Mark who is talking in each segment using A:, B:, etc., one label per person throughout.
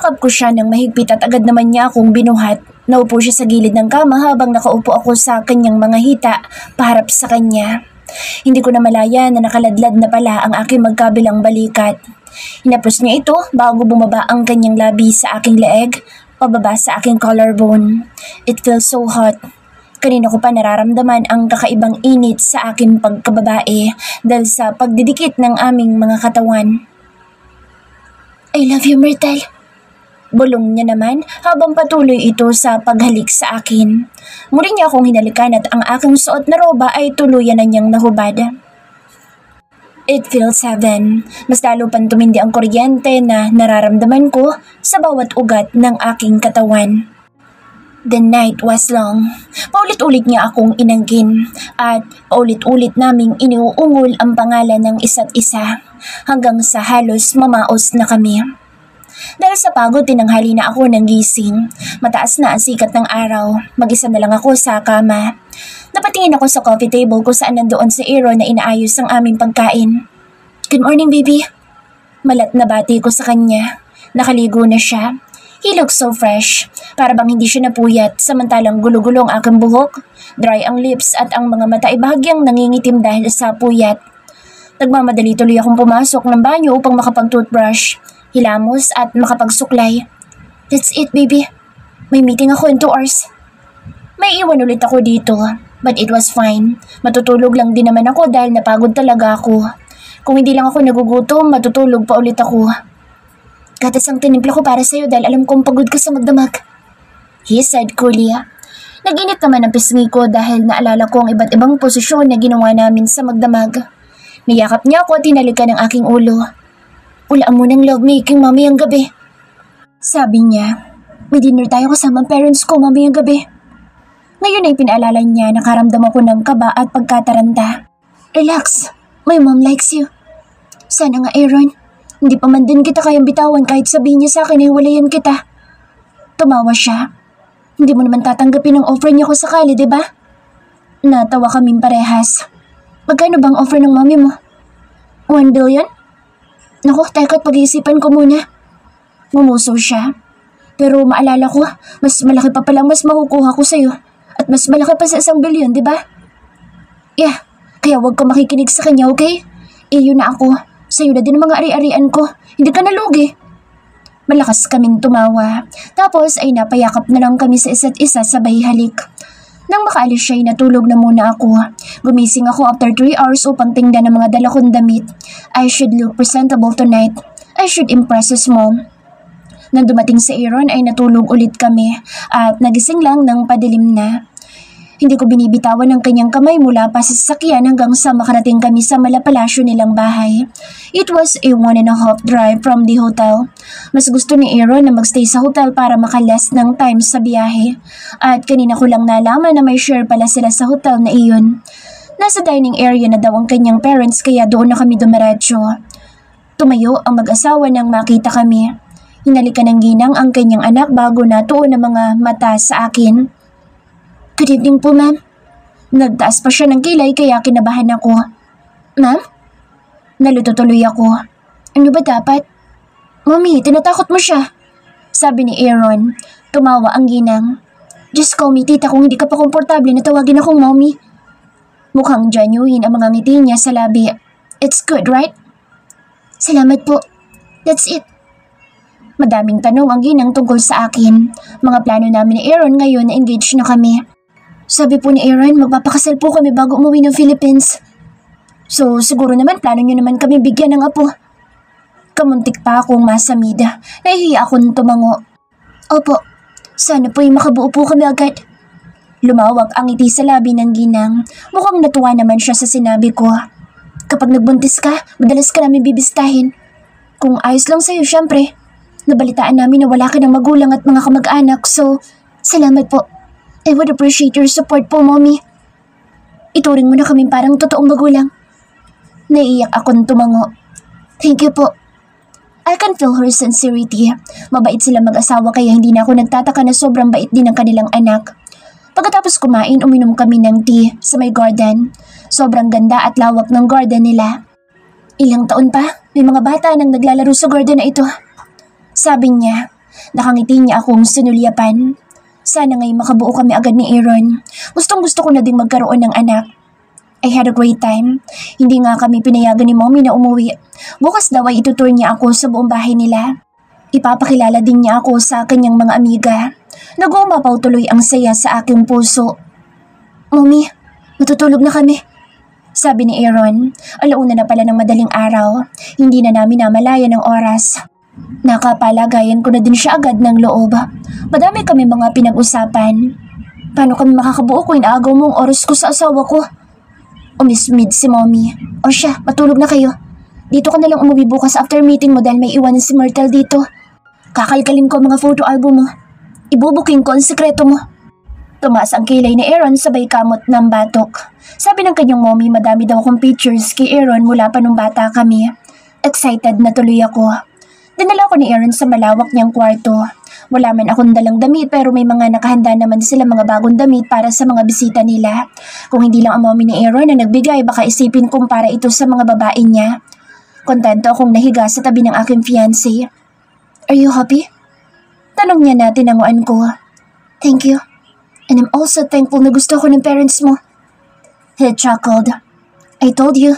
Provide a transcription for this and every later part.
A: Niyakap ko siya ng mahigpit at agad naman niya akong binuhat. Naupo siya sa gilid ng kama habang nakaupo ako sa kanyang mga hita paharap sa kanya. Hindi ko na malaya na nakaladlad na pala ang aking magkabilang balikat. Hinapos niya ito bago bumaba ang kanyang labi sa aking leeg, pababa sa aking collarbone. It feels so hot. Kanina ko pa nararamdaman ang kakaibang init sa aking pagkababae dahil sa pagdidikit ng aming mga katawan. I love you, Myrtle. Bulong niya naman habang patuloy ito sa paghalik sa akin. Muli niya akong hinalikan at ang aking suot na roba ay tuluyan na niyang nahubad. It feels heaven. Mas lalo pang tumindi ang kuryente na nararamdaman ko sa bawat ugat ng aking katawan. The night was long. Paulit-ulit niya akong inanggin at paulit-ulit naming iniuungol ang pangalan ng isa't isa hanggang sa halos mamaos na kami. Dahil sa pagod, tinanghali na ako ng gising. Mataas na ang sikat ng araw. Mag-isa na lang ako sa kama. Napatingin ako sa coffee table kung saan nandoon si Aaron na inaayos ang aming pagkain. Good morning, baby. Malat na bati ko sa kanya. Nakaligo na siya. He looks so fresh. Para bang hindi siya napuyat, samantalang gulo-gulo ang aking buhok. Dry ang lips at ang mga mata ay bahagyang nangingitim dahil sa puyat. Nagmamadali tuloy akong pumasok ng banyo upang makapag-toothbrush, hilamos at makapagsuklay. That's it, baby. May meeting ako in 2 hours. May iwan ulit ako dito, but it was fine. Matutulog lang din naman ako dahil napagod talaga ako. Kung hindi lang ako nagugutom, matutulog pa ulit ako. Gatas ang tinimpla ko para sa'yo dahil alam kong pagod ka sa magdamag. He said coolly. Nag-init naman ang pisngi ko dahil naalala ko ang iba't ibang posisyon na ginawa namin sa magdamag. Niyakap niya ako at hinalikan ng aking ulo. Ulaan mo ng lovemaking mamayang gabi. Sabi niya, may dinner tayo kasama ang parents ko mamayang gabi. Ngayon ay pinaalala niya na karamdam ako ng kaba at pagkataranta. Relax, my mom likes you. Sana nga Aaron, hindi pa man din kita kayang bitawan kahit sabihin niya sa akin ay walayan kita. Tumawa siya. Hindi mo naman tatanggapin ang offer niya ko sakali, diba? Natawa kaming parehas. Magkano bang offer ng mommy mo? 1 billion? Naku, teka't pag-iisipan ko muna. Mumuso siya. Pero maalala ko, mas malaki pa palang mas makukuha ko sa'yo. At mas malaki pa sa 1 billion, di ba? Yeah, kaya wag ka makikinig sa kanya, okay? Iyo na ako. Sa'yo na din ang mga ari-arian ko. Hindi ka nalugi. Malakas kaming tumawa. Tapos ay napayakap na lang kami sa isa't isa sabay halik. Nang makaalis siya ay natulog na muna ako. Gumising ako after 3 hours upang tingnan ang mga dala kong damit. I should look presentable tonight. I should impress his mom. Nang dumating si Aaron ay natulog ulit kami at nagising lang ng padilim na. Hindi ko binibitawan ang kanyang kamay mula pa sa sasakyan hanggang sa makarating kami sa malapalasyo nilang bahay. It was a 1.5 drive from the hotel. Mas gusto ni Aaron na magstay sa hotel para makaless ng time sa biyahe. At kanina ko lang nalaman na may share pala sila sa hotel na iyon. Nasa dining area na daw ang kanyang parents kaya doon na kami dumiretso. Tumayo ang mag-asawa nang makita kami. Hinalikan ng ginang ang kanyang anak bago natuon ang mga mata sa akin. Good evening po, ma'am. Nagtaas pa siya ng kilay kaya kinabahan ako. Ma'am? Naluto tuloy ako. Ano ba dapat? Mommy, tinatakot mo siya. Sabi ni Aaron. Tumawa ang ginang. Just call me tita kung hindi ka pa komportable na tawagin akong mommy. Mukhang genuine ang mga ngiti niya sa labi. It's good, right? Salamat po. That's it. Madaming tanong ang ginang tungkol sa akin. Mga plano namin ni Aaron ngayon na engaged na kami. Sabi po ni Aaron, magpapakasal po kami bago umuwi ng Philippines. So, siguro naman plano niyo naman kami bigyan ng apo. Kamuntik pa akong masamid. Nahihiya akong tumango. Opo, sana po'y makabuo po kami agad. Lumawak ang ngiti sa labi ng ginang. Mukhang natuwa naman siya sa sinabi ko. Kapag nagbuntis ka, madalas ka namin bibistahin. Kung ayos lang sa'yo, syempre. Nabalitaan namin na wala ka ng magulang at mga kamag-anak, so salamat po. I would appreciate your support po, mommy. Ituring mo na kaming parang totoong magulang. Naiiyak akong tumango. Thank you po. I can feel her sincerity. Mabait sila mag-asawa kaya hindi na ako nagtataka na sobrang bait din ng kanilang anak. Pagkatapos kumain, uminom kami ng tea sa may garden. Sobrang ganda at lawak ng garden nila. Ilang taon pa, may mga bata nang naglalaro sa garden na ito. Sabi niya, Nakangiti niya akong sinulyapan. Sana ngay makabuo kami agad ni Aaron. Gustong gusto ko na ding magkaroon ng anak. I had a great time. Hindi nga kami pinayagan ni Mommy na umuwi. Bukas daw ay itutour niya ako sa buong bahay nila. Ipapakilala din niya ako sa kanyang mga amiga. Nag-uumapaw tuloy ang saya sa aking puso. Mommy, matutulog na kami. Sabi ni Aaron. Alauna na pala ng madaling araw. Hindi na namin namalaya ng oras. Nakapalagayan ko na din siya agad ng loob. Madami kami mga pinag-usapan. Paano kami makakabuo kung inaagaw mo ang oras ko sa asawa ko? Umismid si Mommy. O siya, matulog na kayo. Dito ka na lang umuwi bukas after meeting mo dahil may iwanan si Myrtle dito. Kakalkalin ko ang mga photo album mo. Ibubuking ko ang sekreto mo. Tumaas ang kilay ni Aaron sabay kamot ng batok. Sabi ng kanyang mommy madami daw akong pictures kay Aaron mula pa nung bata kami. Excited na tuloy ako. Dinala ko ni Aaron sa malawak niyang kwarto. Wala man akong dalang damit pero may mga nakahanda naman sila mga bagong damit para sa mga bisita nila. Kung hindi lang ang mommy ni Aaron na nagbigay baka isipin kong para ito sa mga babae niya. Kontento akong nahiga sa tabi ng aking fiancé. Are you happy? Tanong niya na tinanguan ko. Thank you. And I'm also thankful na gusto ko ng parents mo. He chuckled. I told you.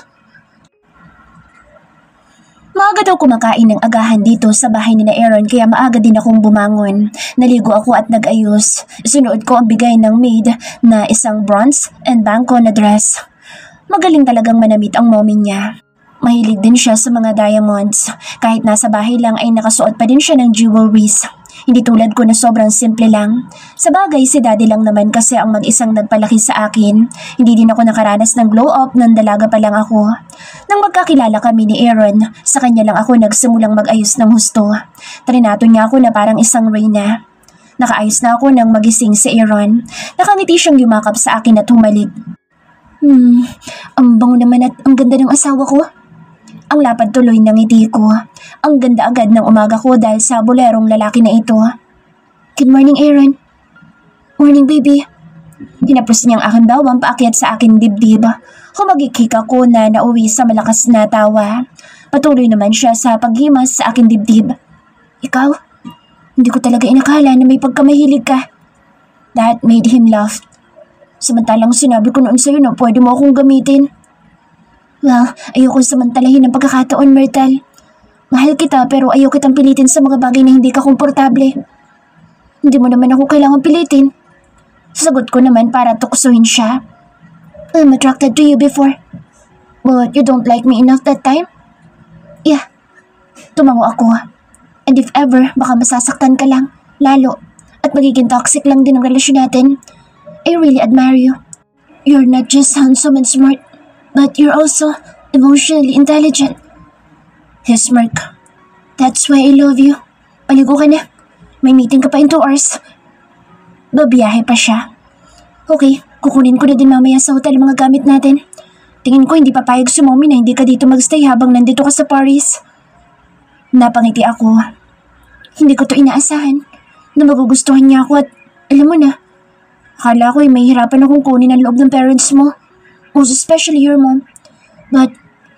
A: Maaga daw kumakain ng agahan dito sa bahay ni na Aaron kaya maaga din akong bumangon. Naligo ako at nag-ayos. Sinuot ko ang bigay ng maid na isang bronze and bangko na dress. Magaling talagang manamit ang mommy niya. Mahilig din siya sa mga diamonds. Kahit nasa bahay lang ay nakasuot pa din siya ng jewelries. Hindi tulad ko na sobrang simple lang. Sa bagay, si daddy lang naman kasi ang mag-isang nagpalaki sa akin. Hindi din ako nakaranas ng glow up nang dalaga pa lang ako. Nang magkakilala kami ni Aaron, sa kanya lang ako nagsimulang mag-ayos ng husto. Trinato niya ako na parang isang reyna. Nakaayos na ako nang magising si Aaron. Nakangiti siyang yumakap sa akin at humalik. Ang bango naman at ang ganda ng asawa ko. Ang lapad tuloy ng ngiti ko. Ang ganda agad ng umaga ko dahil sa bolerong lalaki na ito. Good morning, Aaron. Morning, baby. Hinapos niyang aking bawang paakyat sa aking dibdib. Humagikik ako na nauwi sa malakas na tawa. Patuloy naman siya sa paghimas sa aking dibdib. Ikaw? Hindi ko talaga inakala na may pagkamahilig ka. That made him laugh. Samantalang sinabi ko noon sa'yo na pwede mo akong gamitin. Well, ayoko samantalahin ng pagkakataon, Myrtle. Mahal kita pero ayaw kitang pilitin sa mga bagay na hindi ka komportable. Hindi mo naman ako kailangan pilitin. Sagot ko naman para tuksohin siya. I'm attracted to you before. But you don't like me enough that time? Yeah. Tumango ako. And if ever, baka masasaktan ka lang, lalo. At magiging toxic lang din ang relasyon natin. I really admire you. You're not just handsome and smart. But you're also emotionally intelligent. He smirked. That's why I love you. Paligo ka na. May meeting ka pa in 2 hours. Babiyahe pa siya. Okay, kukunin ko na din mamaya sa hotel mga gamit natin. Tingin ko hindi papayag si mommy na hindi ka dito magstay habang nandito ka sa Paris. Napangiti ako. Hindi ko to inaasahan na magugustuhan niya ako at alam mo na, akala ko ay may hirapan akong kunin ang loob ng parents mo. Most especially your mom. But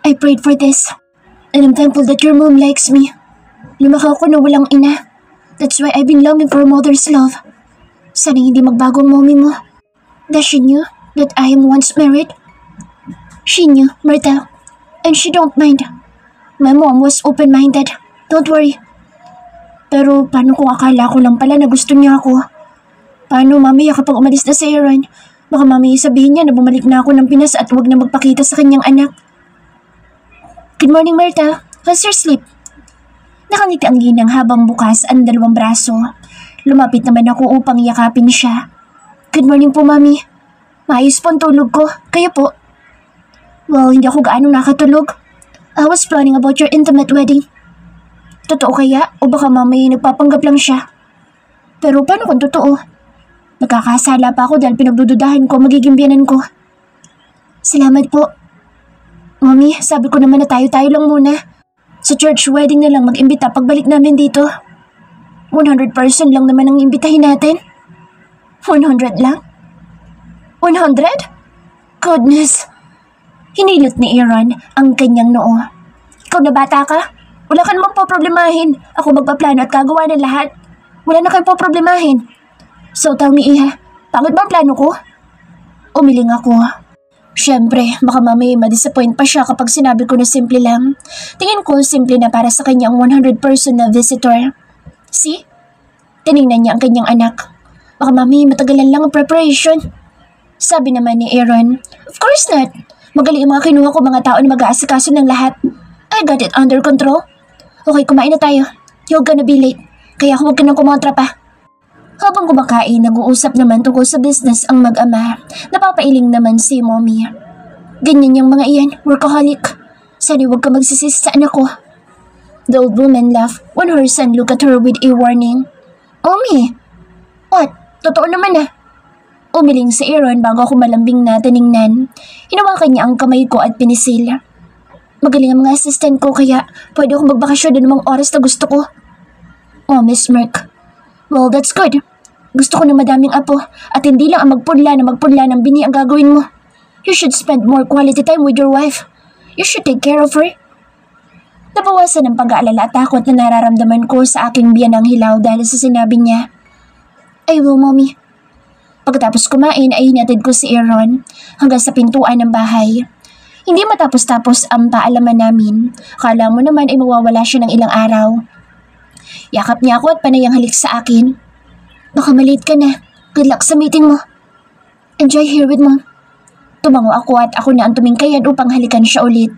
A: I prayed for this. And I'm thankful that your mom likes me. Lumaki ako na walang ina. That's why I've been longing for a mother's love. Sana hindi magbago ang mommy mo. Does she knew that I am once married? She knew, Myrtle. And she don't mind. My mom was open-minded. Don't worry. Pero paano kung akala ko lang pala na gusto niya ako? Paano mamaya kapag umalis na si Aaron? Baka mamaya sabihin niya na bumalik na ako ng Pinas at huwag na magpakita sa kanyang anak. Good morning, Myrtle. How's your sleep? Nakangiti ang ginang habang bukas ang 2 braso. Lumapit naman ako upang yakapin siya. Good morning po, Mami. Maayos po ang tulog ko. Kayo po? Well, hindi ako gaano nakatulog. I was planning about your intimate wedding. Totoo kaya? O baka mamaya nagpapanggap lang siya? Pero paano kung totoo? Nagkakasala pa ako dahil pinagdududahan ko magiging biyanan ko. Salamat po. Mami, sabi ko naman na tayo-tayo lang muna. Sa church wedding na lang mag-imbita pagbalik namin dito. 100% lang naman ang imbitahin natin. 100 lang? 100? Goodness. Hinilot ni Aaron ang kanyang noo. Ikaw na bata ka? Wala ka namang poproblemahin. Ako magpaplano at gagawa ng lahat. Wala na kayong poproblemahin. So tell me, Iha, pangit ba ang plano ko? Umiling ako. Siyempre, baka mamaya ma-disappoint pa siya kapag sinabi ko na simple lang. Tingin ko simple na para sa kanyang 100% na visitor. See? Tiningnan niya ang kanyang anak. Baka mamaya matagalan lang ang preparation. Sabi naman ni Aaron, of course not. Magaling ang mga kinuha ko mga tao na mag-aasikaso ng lahat. I got it under control. Okay, kumain na tayo. You're gonna be late. Kaya huwag ka nang kumontra pa. Habang kumakain, nag-uusap naman tungkol sa business ang mag-ama. Napapailing naman si Mommy. Ganyan yung mga iyan, workaholic. Sana huwag ka magsisisi sa anak ko. The old woman laughed when her son looked at her with a warning. Mommy, what? Totoo naman ah. Umiling si Aaron bago ako malambing na tiningnan. Hinawakan niya ang kamay ko at pinisil. Magaling ang mga assistant ko kaya pwede akong magbakasyon doon ng oras na gusto ko. Oh, Miss Merck. Well, that's good. Gusto ko ng madaming apo at hindi lang ang magpunla ng bini ang gagawin mo. You should spend more quality time with your wife. You should take care of her. Nabawasan ang pag-aalala at takot na nararamdaman ko sa aking biyanang hilaw dahil sa sinabi niya. I will, Mommy. Pagkatapos kumain ay hinatid ko si Aaron hanggang sa pintuan ng bahay. Hindi matapos-tapos ang paalaman namin. Akala mo naman ay mawawala siya ng ilang araw. Yakap niya ako at panayang halik sa akin. Baka malate ka na. Good luck sa meeting mo. Enjoy here with Mom. Tumango ako at ako na ang tumingkayan upang halikan siya ulit.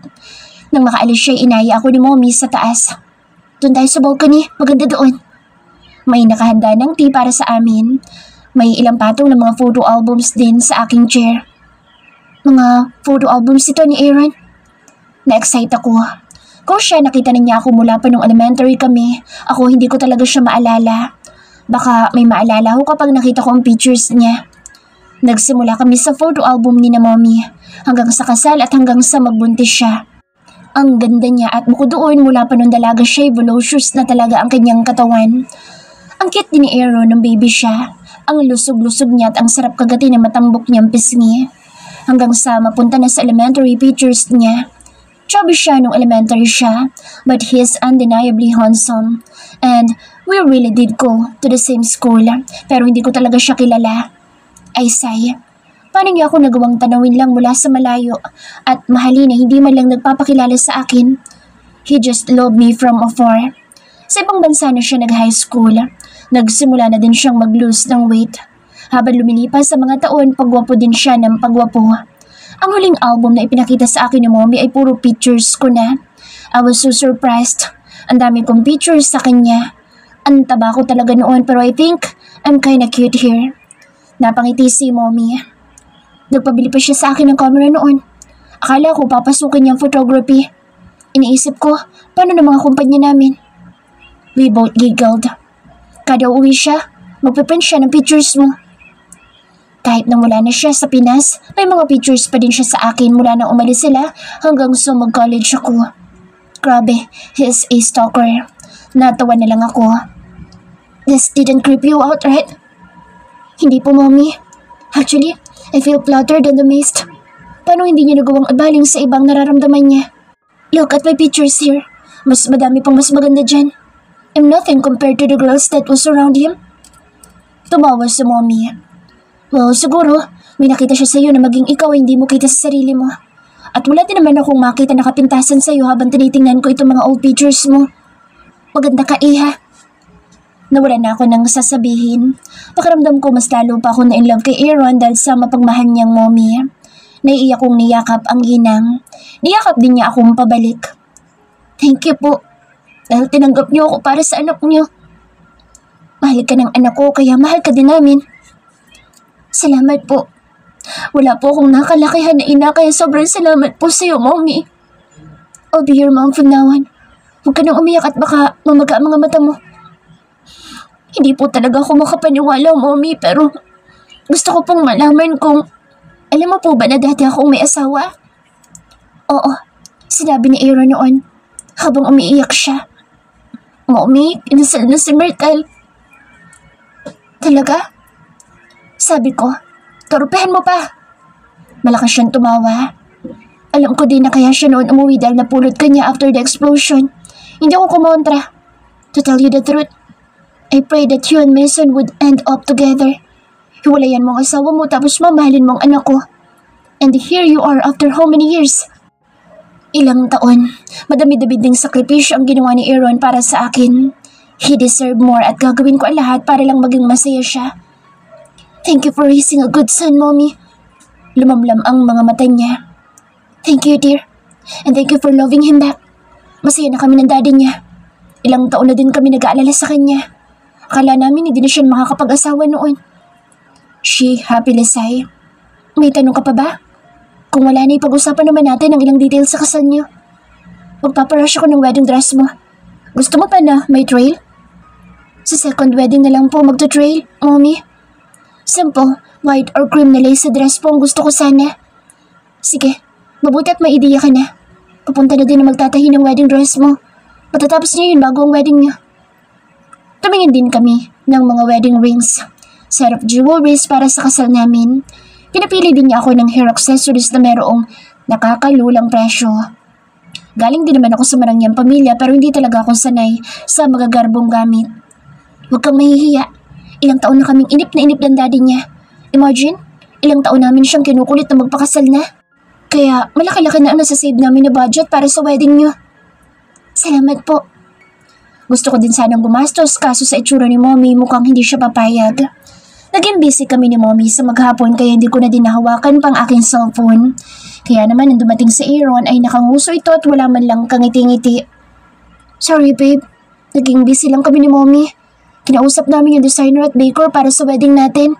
A: Nang makaalis siya, inaya ako ni Mommy sa taas. Doon tayo sa balcony. Maganda doon. May nakahanda ng tea para sa amin. May ilang patong ng mga photo albums din sa aking chair. Mga photo albums ito ni Aaron. Na-excite ako. Kung siya, nakita na niya ako mula pa nung elementary kami. Ako, hindi ko talaga siya maalala. Baka may maalala ko kapag nakita ko ang pictures niya. Nagsimula kami sa photo album ni na Mommy. Hanggang sa kasal at hanggang sa magbuntis siya. Ang ganda niya at bukod doon mula pa nung dalaga siya, voluptuous na talaga ang kanyang katawan. Ang cute din ni Aaron nung baby siya. Ang lusog-lusog niya at ang sarap kagati na matambok niyang pisngi. Hanggang sa mapunta na sa elementary pictures niya. Chubby siya nung elementary siya, but he is undeniably handsome. And we really did go to the same school, pero hindi ko talaga siya kilala. Ay say, paano niya ako nagawang tanawin lang mula sa malayo at mahalin na hindi man lang nagpapakilala sa akin? He just loved me from afar. Sa ibang bansa na siya nag-high school, nagsimula na din siyang mag-lose ng weight. Habang lumilipas sa mga taon, pagwapo din siya ng pagwapo. Ang huling album na ipinakita sa akin ni Mommy ay puro pictures ko na. I was so surprised. Ang dami kong pictures sa kanya. Ang taba ko talaga noon pero I think I'm kinda cute here. Napangiti si Mommy. Nagpabili pa siya sa akin ng camera noon. Akala ko papasukin niyang photography. Iniisip ko, paano ng mga kumpanya namin? We both giggled. Kada uwi siya, magpiprint siya ng pictures mo. Kahit nang wala na siya sa Pinas, may mga pictures pa din siya sa akin mula nang umalis sila hanggang sa mag-college ako. Grabe, he is a stalker. Natawa na lang ako. This didn't creep you out, right? Hindi po, Mommy. Actually, I feel flattered and amazed. Paano hindi niya nagawang ibaling sa ibang nararamdaman niya? Look at my pictures here. Mas madami pang mas maganda dyan. I'm nothing compared to the girls that was around him. Tumawa si Mommy. Well, siguro, may nakita siya sa'yo na maging ikaw ay hindi mo kita sa sarili mo. At wala din naman akong makita na kapintasan sa'yo habang tinitingnan ko itong mga old pictures mo. Maganda ka, Iha. Nawala na ako nang sasabihin. Pakiramdam ko mas lalo pa ako na in love kay Aaron dahil sa mapagmahal niyang Mommy. Naiiyak kong niyakap ang ginang. Niyakap din niya akong pabalik. Thank you po. Dahil tinanggap niyo ako para sa anak niyo. Mahal ka ng anak ko kaya mahal ka din namin. Salamat po. Wala po akong nakalakihan na ina kaya sobrang salamat po sa iyo, Mommy. I'll be your mom from now on. Huwag ka nang umiyak at baka mamaga ang mga mata mo. Hindi po talaga ako makapaniwala, Mommy, pero gusto ko pong malaman kung alam mo po ba na dati akong may asawa? Oo, sinabi ni Aaron noon habang umiiyak siya. Mommy, inasal na si Myrtle. Talaga? Sabi ko, torpehan mo pa. Malakas siyang tumawa. Alam ko din na kaya siya noon umuwi dahil napulot ka niya after the explosion. Hindi ako kumontra. To tell you the truth, I pray that you and Mason would end up together. Hiwalayan mo ang asawa mo tapos mamahalin mo ang anak ko. And here you are after how many years? Ilang taon. Madami-dami ding sakripisyo ang ginawa ni Aaron para sa akin. He deserved more at gagawin ko ang lahat para lang maging masaya siya. Thank you for raising a good son, Mommy. Lumamlam ang mga mata niya. Thank you, dear. And thank you for loving him back. Masaya na kami ng daddy niya. Ilang taon na din kami nag-aalala sa kanya. Akala namin hindi na siya makakapag-asawa noon. She happily sighed. May tanong ka pa ba? Kung wala na, ipag-usapan naman natin ang ilang details sa kasal niyo. Magpaparush ako ng wedding dress mo. Gusto mo pa na may trail? Sa second wedding na lang po magto-trail, Mommy. Simple, white or cream na lace sa dress po ang gusto ko sana. Sige, mabuti at may ideya ka na. Pupunta na din na magtatahi ng wedding dress mo. Matatapos niya yun bago ang wedding niya. Tumingin din kami ng mga wedding rings. Set of jewelries para sa kasal namin. Pinapili din niya ako ng hair accessories na merong nakakalulang presyo. Galing din naman ako sa marangyang pamilya pero hindi talaga ako sanay sa magagarbong gamit. Huwag kang mahihiya. Ilang taon na kaming inip ng daddy niya. Imagine, ilang taon namin siyang kinukulit na magpakasal na. Kaya malaki-laki na ang nasasave namin na budget para sa wedding niyo. Salamat po. Gusto ko din sanang gumastos kaso sa itsura ni Mommy mukhang hindi siya papayag. Naging busy kami ni Mommy sa maghapon kaya hindi ko na din nahawakan pang aking cellphone. Kaya naman nang dumating sa Aaron ay nakanguso ito at wala man lang kangiti-ngiti. Sorry babe, naging busy lang kami ni Mommy. Kinausap namin yung designer at baker para sa wedding natin.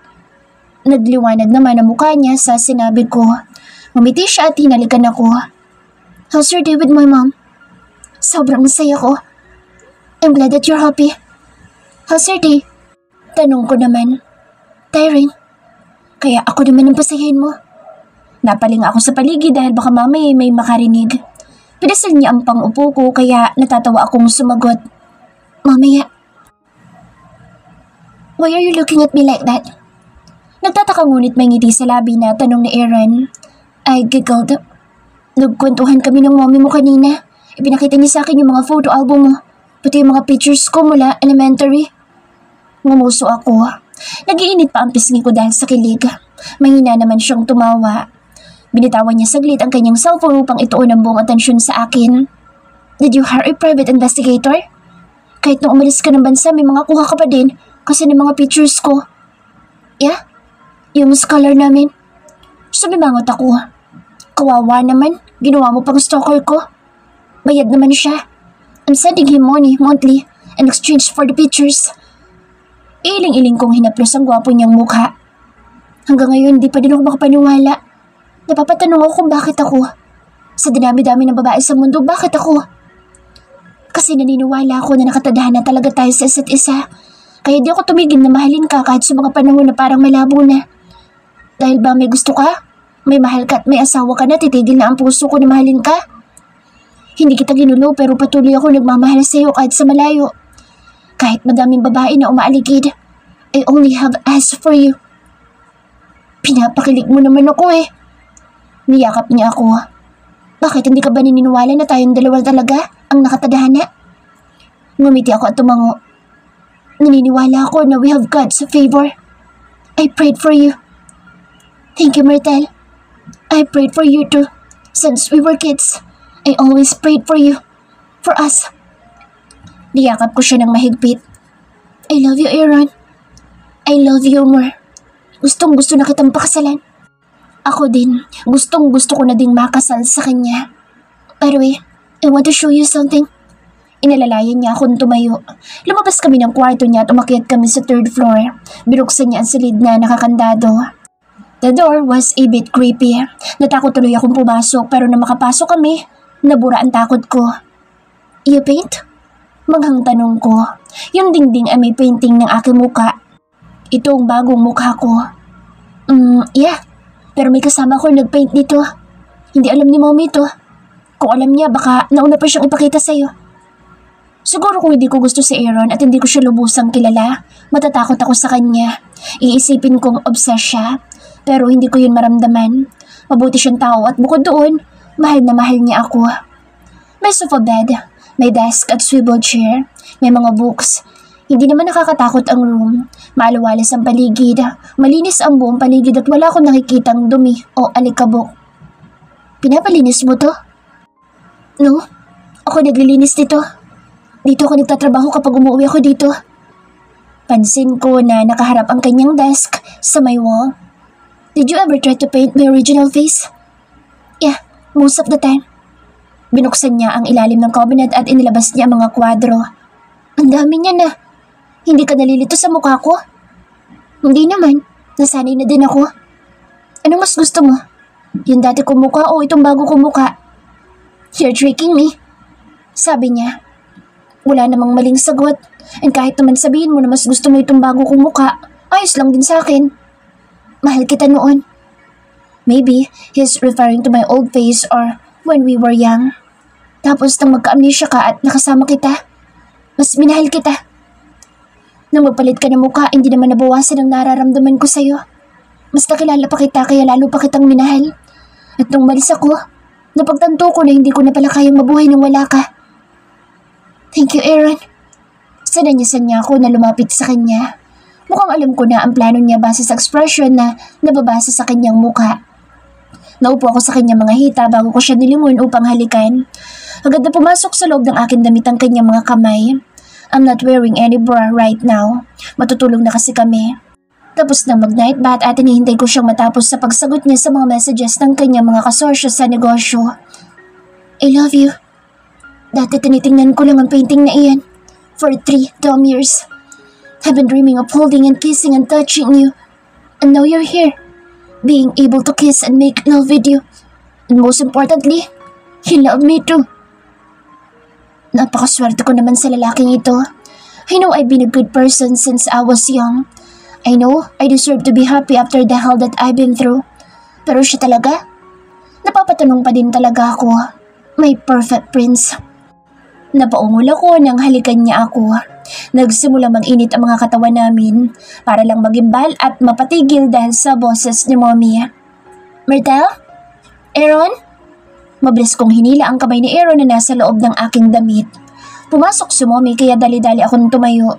A: Nagliwanag naman ang mukha niya sa sinabi ko. Ngumiti siya at hinalikan ako. How's your day with my mom? Sobrang saya ko. I'm glad that you're happy. How's your day? Tanong ko naman. Tiring. Kaya ako naman ang pasayahin mo. Napaling ako sa paligid dahil baka mamaya may makarinig. Pinasal niya ang pang-upo ko kaya natatawa akong sumagot. Mamaya. Why are you looking at me like that? Nagtataka ngunit may ngiti sa labi na tanong ni Aaron. I giggled. Nagkwentuhan kami ng mommy mo kanina. Ipinakita niya sa akin yung mga photo album mo. Pati yung mga pictures ko mula elementary. Ngumuso ako. Nagiinit pa ang pisngi ko dahil sa kilig. Mahina naman siyang tumawa. Binitawan niya saglit ang kanyang cellphone upang ituon ang buong atensyon sa akin. Did you hire a private investigator? Kahit nung umalis ka ng bansa, may mga kuha ka pa din kasi ng mga pictures ko. Yeah? Yung scholar namin. Sumimangot ako. Kawawa naman, ginawa mo pang stalker ko. Bayad naman siya. I'm sending him money monthly in exchange for the pictures. Iling-iling kong hinaplos ang gwapo niyang mukha. Hanggang ngayon, di pa din ako makapaniwala. Napapatanong ako kung bakit ako. Sa dinami-dami ng babae sa mundo, bakit ako? Kasi naniniwala ako na nakatadhana talaga tayo sa isa't isa. Kaya di ako tumigil na mahalin ka kahit sa mga panahon na parang malabo na. Dahil ba may gusto ka? May mahal ka at may asawa ka na, titigil na ang puso ko na mahalin ka? Hindi kita ginulo pero patuloy ako nagmamahal sa iyo kahit sa malayo. Kahit madaming babae na umaaligid, I only have eyes for you. Pinapakilig mo naman ako eh. Niyakap niya ako. Bakit hindi ka ba naniniwala na tayong dalawa talaga ang nakatadhana? Ngumiti ako at tumango. Naniniwala ako na we have God's favor. I prayed for you. Thank you, Myrtle. I prayed for you too. Since we were kids, I always prayed for you. For us. Niyakap ko siya ng mahigpit. I love you, Aaron. I love you more. Gustong-gusto na kitang pakasalan. Ako din, gustong-gusto ko na ding makasal sa kanya. Pero I want to show you something. Inalalayan niya akong tumayo. Lumabas kami ng kwarto niya at umakyat kami sa third floor. Binuksan niya ang silid na nakakandado. The door was a bit creepy. Natakot tuloy akong pumasok pero nang makapasok kami, nabura ang takot ko. You paint? Maghang tanong ko. Yung dingding ay may painting ng aking muka. Ito ang bagong mukha ko. Yeah. Pero may kasama ko nagpaint dito. Hindi alam ni mommy to. Kung alam niya, baka nauna pa siyang ipakita sa'yo. Siguro kung hindi ko gusto si Aaron at hindi ko siya lubusang kilala, matatakot ako sa kanya. Iisipin kong obsessed siya. Pero hindi ko yun maramdaman. Mabuti siyang tao at bukod doon, mahal na mahal niya ako. May sofa bed, may desk at swivel chair, may mga books. Hindi naman nakakatakot ang room. Maaliwalas ang paligid. Malinis ang buong paligid at wala akong nakikitang dumi o alikabok. Pinapalinis mo to? No, ako naglilinis dito. Dito ako nagtatrabaho kapag umuwi ako dito. Pansin ko na nakaharap ang kanyang desk sa may wall. Did you ever try to paint my original face? Yeah, most of the time. Binuksan niya ang ilalim ng cabinet at inilabas niya ang mga kwadro. Ang dami niya na. Hindi ka nalilito sa mukha ko? Hindi naman. Nasanay na din ako. Ano mas gusto mo? Yung dati kong mukha o itong bago kong mukha? You're tricking me. Sabi niya. Wala namang maling sagot. And kahit naman sabihin mo na mas gusto mo itong bago kong mukha, ayos lang din sa akin. Mahal kita noon. Maybe he's referring to my old face or when we were young. Tapos nang magka-amnesia ka at nakasama kita, mas minahal kita. Nang magpalit ka ng mukha, hindi naman nabawasan ang nararamdaman ko sa'yo. Mas nakilala pa kita kaya lalo pa kitang minahal. At nung malis ako, napagtanto ko na hindi ko na pala kayang mabuhay nang wala ka. Thank you, Aaron. Sinanyasan niya ako na lumapit sa kanya. Mukhang alam ko na ang plano niya base sa expression na nababasa sa kanyang mukha. Naupo ako sa kanyang mga hita bago ko siya nilingon upang halikan. Agad na pumasok sa loob ng aking damit ang kanyang mga kamay. I'm not wearing any bra right now. Matutulog na kasi kami. Tapos na mag-night bath at hinihintay ko siyang matapos sa pagsagot niya sa mga messages ng kanyang mga kasosyo sa negosyo. I love you. Dati tinitingnan ko lang ang painting na iyan. For 3 dumb years. I've been dreaming of holding and kissing and touching you. And now you're here. Being able to kiss and make love with you. And most importantly, you love me too. Napakaswerte ko naman sa lalaking ito. I know I've been a good person since I was young. I know I deserve to be happy after the hell that I've been through. Pero siya talaga? Napapatanong pa din talaga ako. My perfect prince. Napaungol ako nang halikan niya ako. Nagsimula mag-init ang mga katawan namin para lang magimbal at mapatigil dahil sa boses ni Mommy. Myrtle? Aaron? Mabilis kong hinila ang kamay ni Aaron na nasa loob ng aking damit. Pumasok si Mommy kaya dali-dali akong tumayo.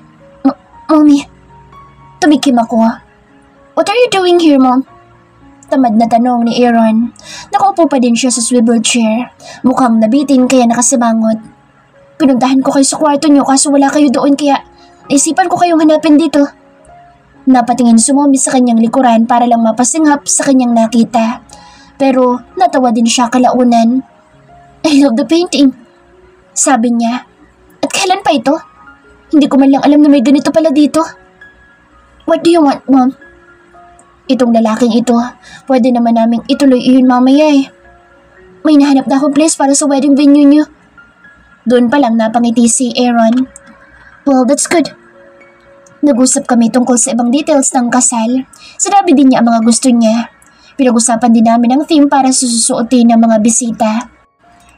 A: Mommy, tumikim ako. What are you doing here, Mom? Tamad na tanong ni Aaron. Nakaupo pa din siya sa swivel chair. Mukhang nabitin kaya nakasimangot. Pinuntahan ko kayo sa kwarto niyo kaso wala kayo doon kaya naisipan ko kayong hanapin dito. Napatingin si Mommy sa kanyang likuran para lang mapasinghap sa kanyang nakita. Pero natawa din siya kalaunan. I love the painting, sabi niya. At kailan pa ito? Hindi ko man lang alam na may ganito pala dito. What do you want, Mom? Itong lalaking ito, pwede naman naming ituloy iyon mamaya eh. May nahanap na akong place para sa wedding venue niyo. Doon pa lang napangiti si Aaron. Well, that's good. Nag-usap kami tungkol sa ibang details ng kasal. Sinabi din niya ang mga gusto niya. Pinag-usapan din namin ang theme para susuotin ng mga bisita.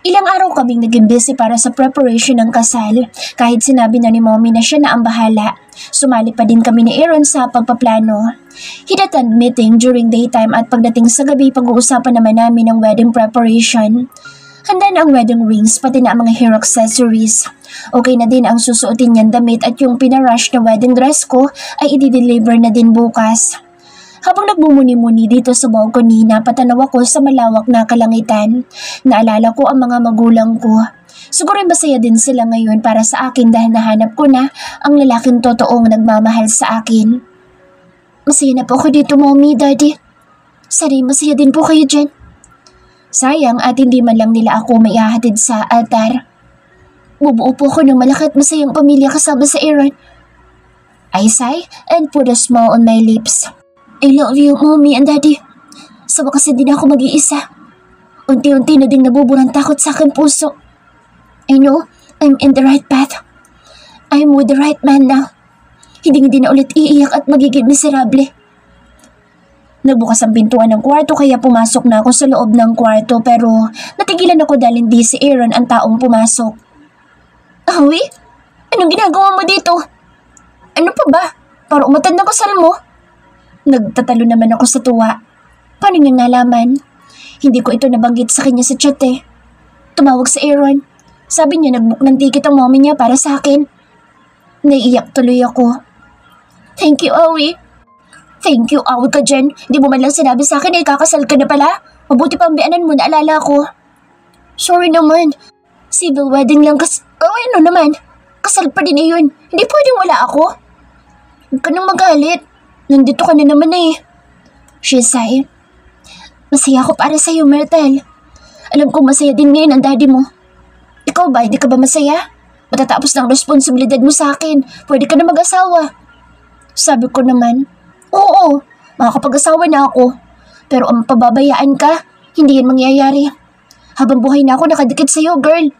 A: Ilang araw kaming naging busy para sa preparation ng kasal. Kahit sinabi na ni Mommy na siya na ang bahala. Sumali pa din kami ni Aaron sa pagpaplano. He'd attend meeting during daytime at pagdating sa gabi pag-uusapan naman namin ang wedding preparation. Handa na ang wedding rings pati na ang mga hair accessories. Okay na din ang susuotin niyang damit at yung pinarush na wedding dress ko ay i-deliver na din bukas. Habang nagmumuni-muni dito sa balcony, napatanaw ako sa malawak na kalangitan. Naalala ko ang mga magulang ko. Siguro masaya din sila ngayon para sa akin dahil nahanap ko na ang lalaking totoong nagmamahal sa akin. Masaya na po ako dito, Mommy, Daddy. Sana masaya din po kayo dyan. Sayang at hindi man lang nila ako maihahatid sa altar. Bubuo po ako ng malaki at masayang pamilya kasama sa Aaron. I sigh and put a smile on my lips. I love you, Mommy and Daddy. Sa wakas hindi na ako mag-iisa. Unti-unti na ding nabuburang takot sa aking puso. I know I'm in the right path. I'm with the right man now. Hindi na ulit iiyak at magiging miserable. Nagbukas ang pintuan ng kwarto kaya pumasok na ako sa loob ng kwarto pero natigilan ako dahil hindi si Aaron ang taong pumasok. Awi? Anong ginagawa mo dito? Ano pa ba? Para umatad na kasal mo? Nagtatalo naman ako sa tuwa. Paano niyang nalaman? Hindi ko ito nabanggit sa kanya sa chat eh. Tumawag si Aaron. Sabi niya nag-book ng ticket ang mommy niya para sa akin. Naiiyak tuloy ako. Thank you, Awi. Thank you, Awi ka dyan. Hindi mo man lang sinabi sa akin na ikakasal ka na pala. Mabuti pa ang bianan mo, naalala ko. Sorry naman. Civil wedding lang ano naman? Kasal pa din iyon. Hindi pwedeng wala ako. Huwag ka nang magalit. Nandito ka na naman eh. She sighed. Masaya ako para sa'yo, Myrtle. Alam kong masaya din ngayon ang daddy mo. Ikaw ba, hindi ka ba masaya? Matatapos ng responsibilidad mo sa akin. Pwede ka na mag-asawa. Sabi ko naman, oo, makakapag-asawa na ako. Pero ang pababayaan ka, hindi yan mangyayari. Habang buhay na ako nakadikit sa'yo, girl.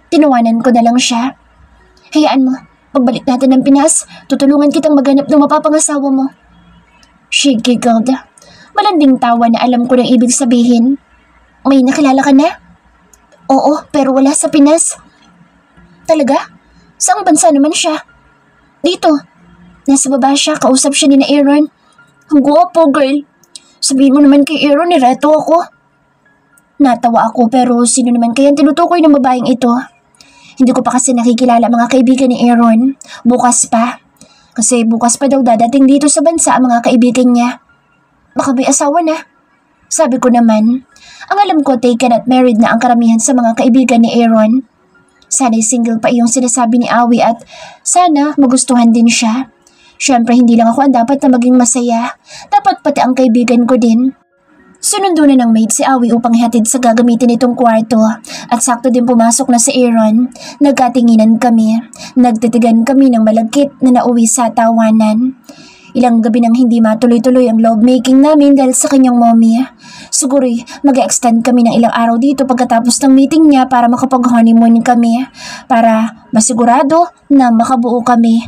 A: Tinawanan ko na lang siya. Hayaan mo, pagbalik natin ng Pinas, tutulungan kitang maghanap ng mapapangasawa mo. She giggled. Malanding tawa na alam ko ng ibig sabihin. May nakilala ka na? Oo, pero wala sa Pinas. Talaga? Saang bansa naman siya? Dito. Nasa baba siya, kausap siya ni na Aaron. Ang guwapo, girl. Sabihin mo naman kay Aaron, nireto ako. Natawa ako pero sino naman kaya tinutukoy ng babaeng ito? Hindi ko pa kasi nakikilala mga kaibigan ni Aaron. Bukas pa. Kasi bukas pa daw dadating dito sa bansa ang mga kaibigan niya. Baka may asawa na. Sabi ko naman, ang alam ko taken at married na ang karamihan sa mga kaibigan ni Aaron. Sana'y single pa iyong sinasabi ni Awi at sana magustuhan din siya. Siyempre hindi lang ako ang dapat na maging masaya. Dapat pati ang kaibigan ko din. Sunundo na ng maid si Awi upang ihatid sa gagamitin itong kwarto at sakto din pumasok na si Aaron. Nagkatinginan kami. Nagtitigan kami ng malagkit na nauwi sa tawanan. Ilang gabi nang hindi matuloy-tuloy ang lovemaking namin dahil sa kanyang mommy. Siguro'y mag-extend kami ng ilang araw dito pagkatapos ng meeting niya para makapag-honeymoon kami. Para masigurado na makabuo kami.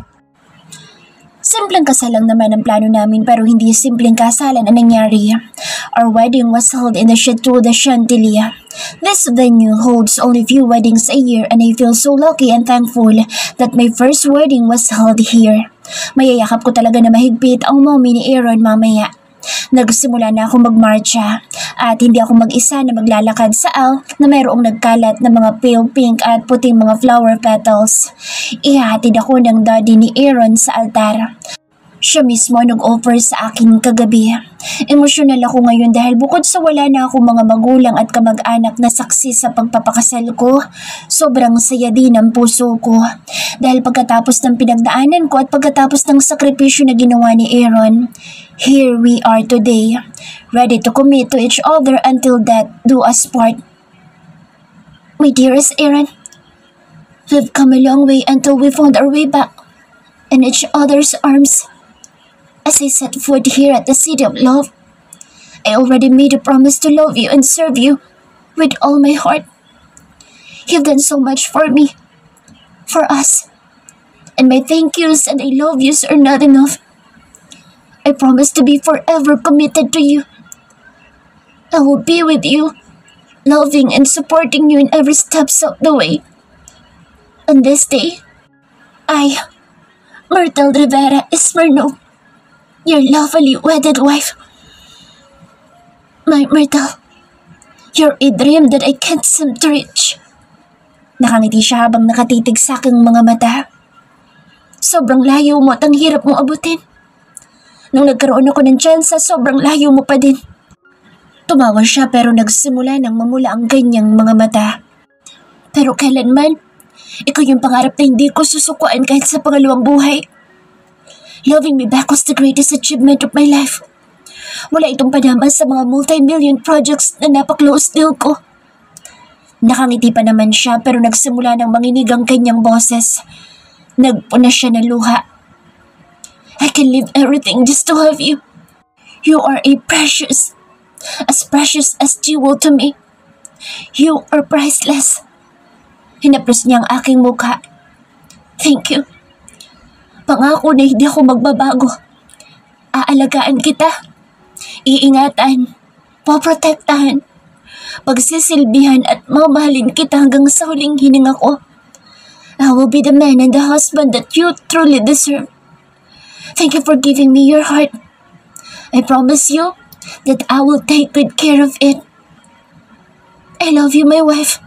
A: Simpleng kasal lang naman ang plano namin pero hindi simpleng kasalan ang nangyari. Our wedding was held in the Chateau de Chantilly. This venue holds only few weddings a year and I feel so lucky and thankful that my first wedding was held here. Mayayakap ko talaga na mahigpit ang mommy ni Aaron mamaya. Nagsimula na ako magmarcha at hindi ako mag-isa na maglalakad sa aisle na mayroong nagkalat na mga pale pink at puting mga flower petals. Ihahatid ako ng daddy ni Aaron sa altar. Siya mismo nag-offer sa akin kagabi. Emosyonal ako ngayon dahil bukod sa wala na akong mga magulang at kamag-anak na saksi sa pagpapakasal ko, sobrang saya din ang puso ko. Dahil pagkatapos ng pinagdaanan ko at pagkatapos ng sakripisyo na ginawa ni Aaron, here we are today, ready to commit to each other until death do us part. My dearest Aaron, we've come a long way until we found our way back in each other's arms. As I set foot here at the City of Love, I already made a promise to love you and serve you with all my heart. You've done so much for me, for us, and my thank yous and I love yous are not enough. I promise to be forever committed to you. I will be with you, loving and supporting you in every step of the way. On this day, I, Myrtle Rivera Esmerno, your lovely wedded wife. My Myrtle, you're a dream that I can't seem to reach. Nakangiti siya habang nakatitig sa aking mga mata. Sobrang layo mo at ang hirap mong abutin. Nung nagkaroon ako ng tsansa, sobrang layo mo pa din. Tumawa siya pero nagsimula nang mamula ang kanyang mga mata. Pero kailanman, ikaw yung pangarap na hindi ko susukuan kahit sa pangalawang buhay. Loving me back was the greatest achievement of my life. Wala itong panama sa mga multi-million projects na napaklose deal ko. Nakangiti pa naman siya pero nagsimula ng manginig ang kanyang boses. Nagpuna siya ng luha. I can leave everything just to have you. You are precious as jewel to me. You are priceless. Hinaplos niya ang aking mukha. Thank you. Pangako na hindi ako magbabago. Aalagaan kita. Iingatan. Poprotektahan. Pagsisilbihan at mamahalin kita hanggang sa huling hininga ko. I will be the man and the husband that you truly deserve. Thank you for giving me your heart. I promise you that I will take good care of it. I love you, my wife.